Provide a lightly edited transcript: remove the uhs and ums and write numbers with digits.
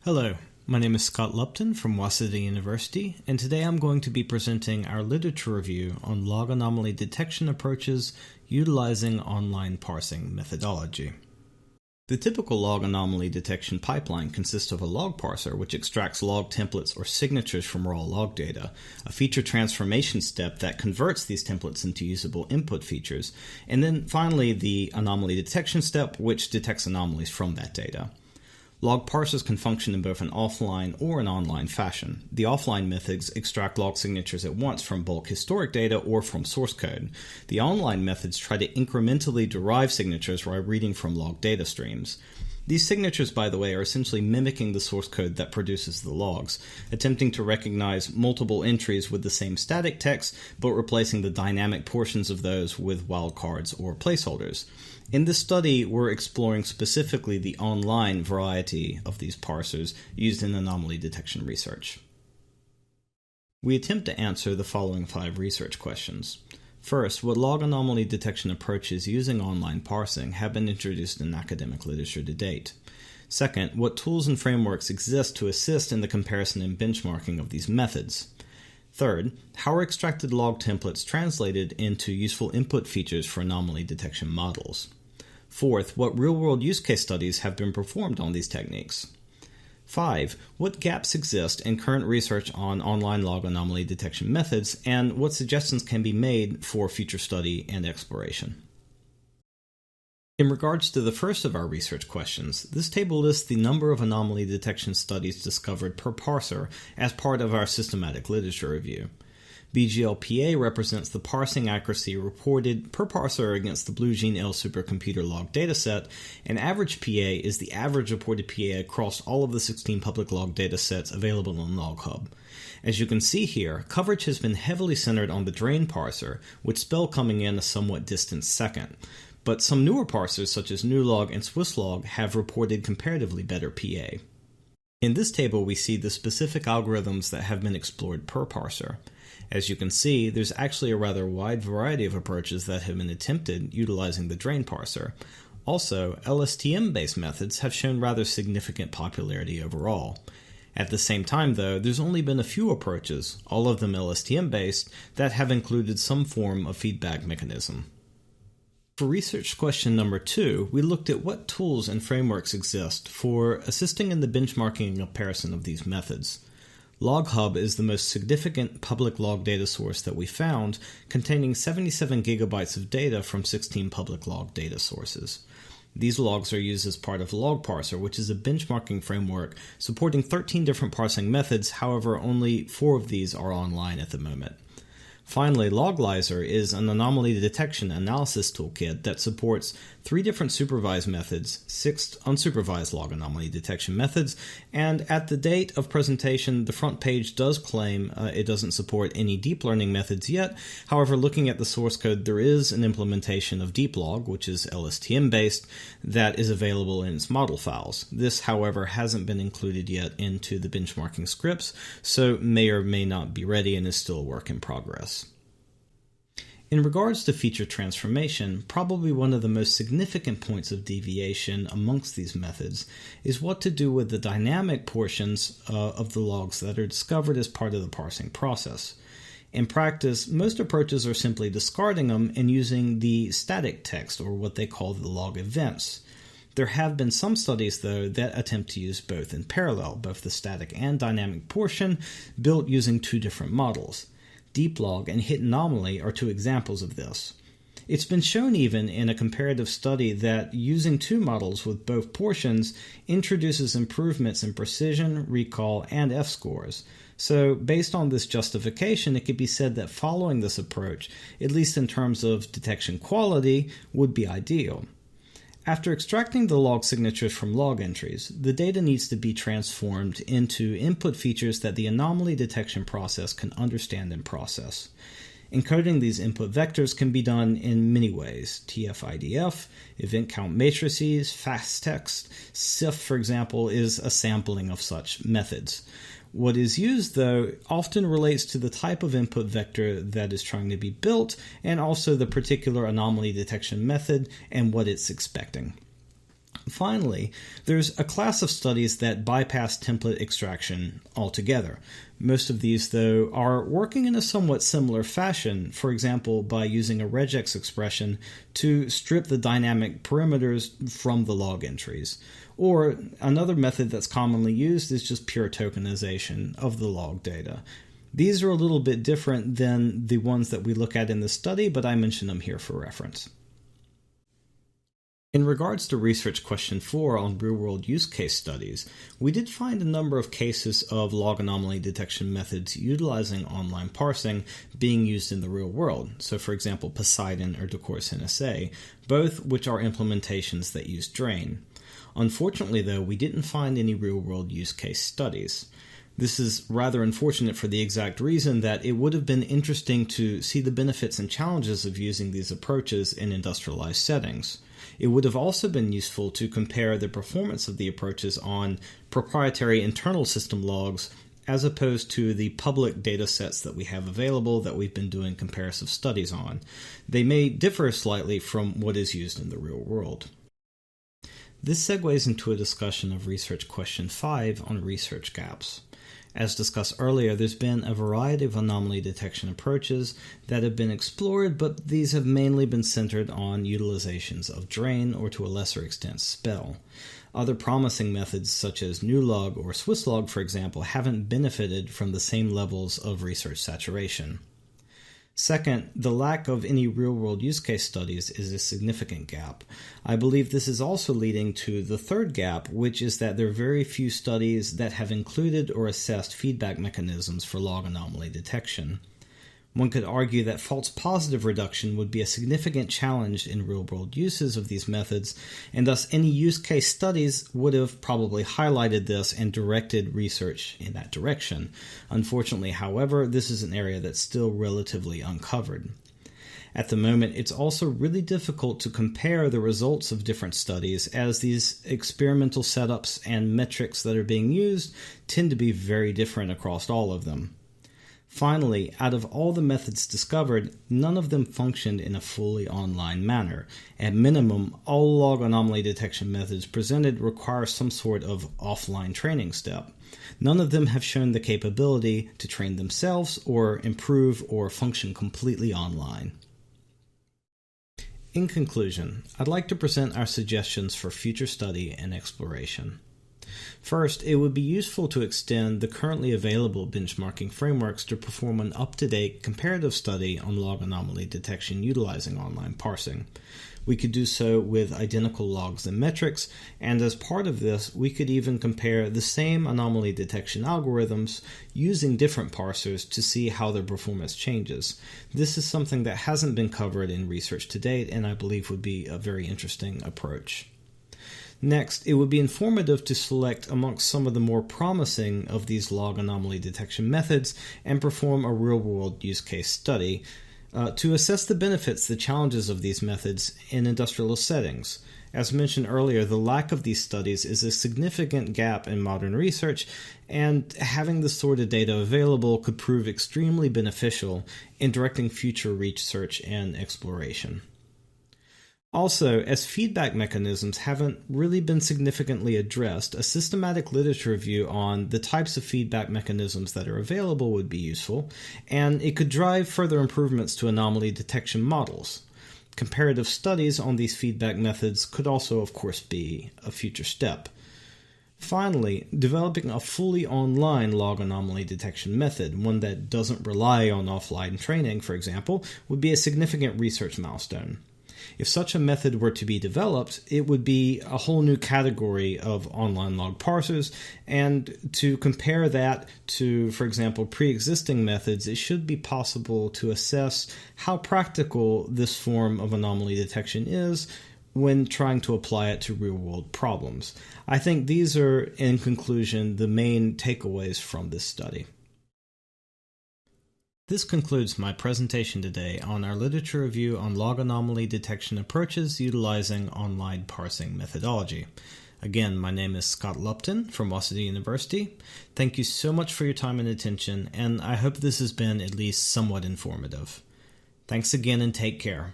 Hello, my name is Scott Lupton from Waseda University, and today I'm going to be presenting our literature review on log anomaly detection approaches utilizing online parsing methodology. The typical log anomaly detection pipeline consists of a log parser which extracts log templates or signatures from raw log data, a feature transformation step that converts these templates into usable input features, and then finally the anomaly detection step which detects anomalies from that data. Log parsers can function in both an offline or an online fashion. The offline methods extract log signatures at once from bulk historic data or from source code. The online methods try to incrementally derive signatures by reading from log data streams. These signatures, by the way, are essentially mimicking the source code that produces the logs, attempting to recognize multiple entries with the same static text, but replacing the dynamic portions of those with wildcards or placeholders. In this study, we're exploring specifically the online variety of these parsers used in anomaly detection research. We attempt to answer the following 5 research questions. First, what log anomaly detection approaches using online parsing have been introduced in academic literature to date? Second, what tools and frameworks exist to assist in the comparison and benchmarking of these methods? Third, how are extracted log templates translated into useful input features for anomaly detection models? Fourth, what real-world use case studies have been performed on these techniques? 5. What gaps exist in current research on online log anomaly detection methods, and what suggestions can be made for future study and exploration? In regards to the first of our research questions, this table lists the number of anomaly detection studies discovered per parser as part of our systematic literature review. BGLPA represents the parsing accuracy reported per parser against the BlueGeneL supercomputer log dataset, and average PA is the average reported PA across all of the 16 public log datasets available on LogHub. As you can see here, coverage has been heavily centered on the drain parser, with spell coming in a somewhat distant second. But some newer parsers such as NewLog and SwissLog have reported comparatively better PA. In this table we see the specific algorithms that have been explored per parser. As you can see, there's actually a rather wide variety of approaches that have been attempted utilizing the drain parser. Also, LSTM-based methods have shown rather significant popularity overall. At the same time, though, there's only been a few approaches, all of them LSTM-based, that have included some form of feedback mechanism. For research question number 2, we looked at what tools and frameworks exist for assisting in the benchmarking and comparison of these methods. LogHub is the most significant public log data source that we found, containing 77 gigabytes of data from 16 public log data sources. These logs are used as part of LogParser, which is a benchmarking framework supporting 13 different parsing methods, however only 4 of these are online at the moment. Finally, Loglyzer is an anomaly detection analysis toolkit that supports 3 different supervised methods, 6 unsupervised log anomaly detection methods, and at the date of presentation, the front page does claim it doesn't support any deep learning methods yet. However, looking at the source code, there is an implementation of DeepLog, which is LSTM-based, that is available in its model files. This, however, hasn't been included yet into the benchmarking scripts, so may or may not be ready and is still a work in progress. In regards to feature transformation, probably one of the most significant points of deviation amongst these methods is what to do with the dynamic portions of the logs that are discovered as part of the parsing process. In practice, most approaches are simply discarding them and using the static text, or what they call the log events. There have been some studies, though, that attempt to use both in parallel, both the static and dynamic portion, built using 2 different models. DeepLog and Hironori are 2 examples of this. It's been shown even in a comparative study that using 2 models with both portions introduces improvements in precision, recall, and F-scores. So based on this justification, it could be said that following this approach, at least in terms of detection quality, would be ideal. After extracting the log signatures from log entries, the data needs to be transformed into input features that the anomaly detection process can understand and process. Encoding these input vectors can be done in many ways: TF-IDF, event count matrices, fast text. CIF, for example, is a sampling of such methods. What is used, though, often relates to the type of input vector that is trying to be built, and also the particular anomaly detection method and what it's expecting. Finally, there's a class of studies that bypass template extraction altogether. Most of these, though, are working in a somewhat similar fashion, for example, by using a regex expression to strip the dynamic parameters from the log entries. Or another method that's commonly used is just pure tokenization of the log data. These are a little bit different than the ones that we look at in the study, but I mention them here for reference. In regards to research question 4 on real-world use case studies, we did find a number of cases of log anomaly detection methods utilizing online parsing being used in the real world. So for example, Poseidon or Decorus NSA, both which are implementations that use Drain. Unfortunately though, we didn't find any real-world use case studies. This is rather unfortunate for the exact reason that it would have been interesting to see the benefits and challenges of using these approaches in industrialized settings. It would have also been useful to compare the performance of the approaches on proprietary internal system logs as opposed to the public data sets that we have available that we've been doing comparative studies on. They may differ slightly from what is used in the real world. This segues into a discussion of research question 5 on research gaps. As discussed earlier, there's been a variety of anomaly detection approaches that have been explored, but these have mainly been centered on utilizations of Drain or to a lesser extent Spell. Other promising methods such as NuLog or Swisslog, for example, haven't benefited from the same levels of research saturation. Second, the lack of any real-world use case studies is a significant gap. I believe this is also leading to the third gap, which is that there are very few studies that have included or assessed feedback mechanisms for log anomaly detection. One could argue that false positive reduction would be a significant challenge in real-world uses of these methods, and thus any use case studies would have probably highlighted this and directed research in that direction. Unfortunately, however, this is an area that's still relatively uncovered. At the moment, it's also really difficult to compare the results of different studies, as these experimental setups and metrics that are being used tend to be very different across all of them. Finally, out of all the methods discovered, none of them functioned in a fully online manner. At minimum, all log anomaly detection methods presented require some sort of offline training step. None of them have shown the capability to train themselves or improve or function completely online. In conclusion, I'd like to present our suggestions for future study and exploration. First, it would be useful to extend the currently available benchmarking frameworks to perform an up-to-date comparative study on log anomaly detection utilizing online parsing. We could do so with identical logs and metrics, and as part of this, we could even compare the same anomaly detection algorithms using different parsers to see how their performance changes. This is something that hasn't been covered in research to date, and I believe would be a very interesting approach. Next, it would be informative to select amongst some of the more promising of these log anomaly detection methods and perform a real-world use case study to assess the benefits, the challenges of these methods in industrial settings. As mentioned earlier, the lack of these studies is a significant gap in modern research, and having this sort of data available could prove extremely beneficial in directing future research and exploration. Also, as feedback mechanisms haven't really been significantly addressed, a systematic literature review on the types of feedback mechanisms that are available would be useful, and it could drive further improvements to anomaly detection models. Comparative studies on these feedback methods could also, of course, be a future step. Finally, developing a fully online log anomaly detection method, one that doesn't rely on offline training, for example, would be a significant research milestone. If such a method were to be developed, it would be a whole new category of online log parsers, and to compare that to, for example, pre-existing methods, it should be possible to assess how practical this form of anomaly detection is when trying to apply it to real-world problems. I think these are, in conclusion, the main takeaways from this study. This concludes my presentation today on our literature review on log anomaly detection approaches utilizing online parsing methodology. Again, my name is Scott Lupton from Washington University. Thank you so much for your time and attention, and I hope this has been at least somewhat informative. Thanks again and take care.